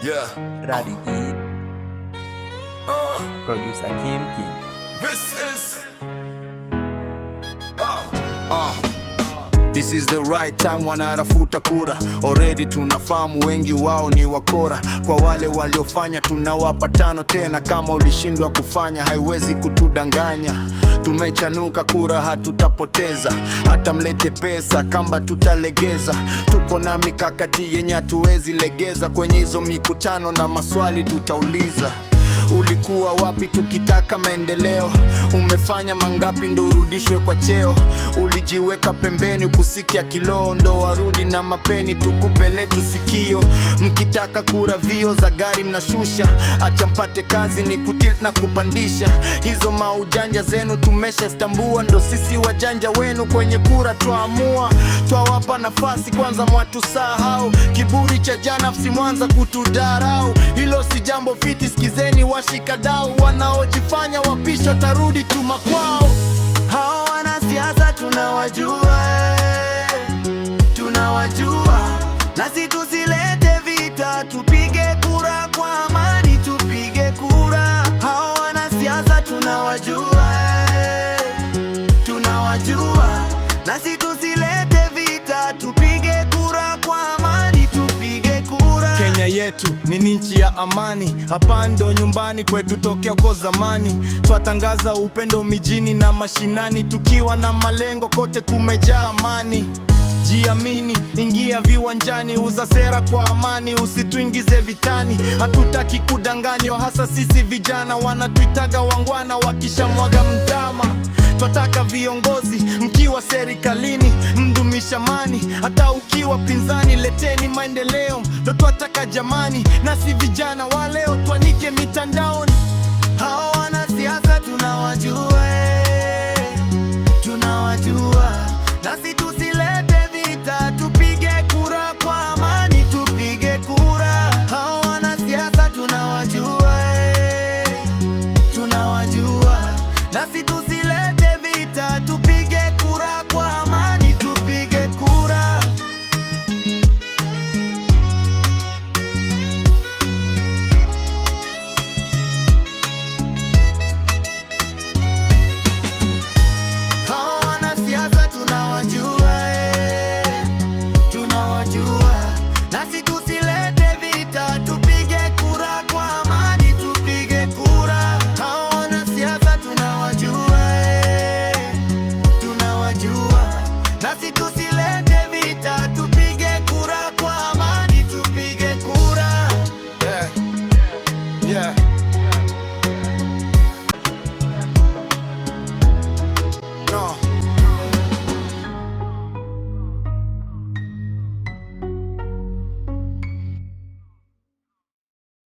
Yeah. Radi Eid, producer Kim King. This is This is the right time, wanatafuta kura. Already tunafahamu wengi wao ni wakora. Kwa wale waliofanya tunawapa tano tena. Kama ulishindwa kufanya haiwezi kutudanganya. Tumechanuka, kura hatutapoteza. Hata mlete pesa kamba tutalegeza. Tuko na mikakati yenye hatuwezi legeza. Kwenye hizo mikutano na maswali tutauliza: ulikuwa wapi tukitaka maendeleo? Umefanya mangapi ndo urudishwe kwa cheo? Ulijiweka pembeni kusikia kiloo, ndo warudi na mapeni tukupe letu sikio. Mkitaka kura vio za gari mnashusha, acha mpate kazi ni kutilt na kupandisha. Hizo maujanja zenu tumesha stambua, ndo sisi wajanja wenu kwenye kura tuamua. Twawapa nafasi kwanza mwatusahau, kiburi cha jana mwanza kutudarau. Hilo si jambo fiti, sikizeni washikadau, wanaojifanya wapisha tarudi tuma kwao. Hao wanasiasa tunawajua, tunawajua. Nasi tusilete vita, tupige kura kwa amani, tupige kura. Hao wanasiasa tunawajua, tunawajua. Nasi tusilete vita, tupige kura kwa amani, tupige kura. Kenya yetu ni nchi ya amani, hapa ndo nyumbani kwetu tokea kwa zamani. Twatangaza upendo mijini na mashinani, tukiwa na malengo kote kumejaa amani. Jiamini, ingia viwanjani, uza sera kwa amani, usituingize vitani. Hatutaki kudanganywa, hasa sisi vijana, wanatuitaga wangwana wakishamwaga mtama. Twataka viongozi mkiwa serikalini mdumisha amani, hata ukiwa pinzani leteni maendeleo. Ndo twataka jamani, nasi vijana wa leo twanike mitandaoni. Hao wanasiasa tunawajua, tunawajua. Nasi tusilete vita, tupige kura kwa amani, tupige kura. Hao wanasiasa tunawajua, tunawajua. Nasi tusilete vita, tupige kura kwa amani, tupige kura. Hao wanasiasa tunawajua, tunawajua. Nasi tusilete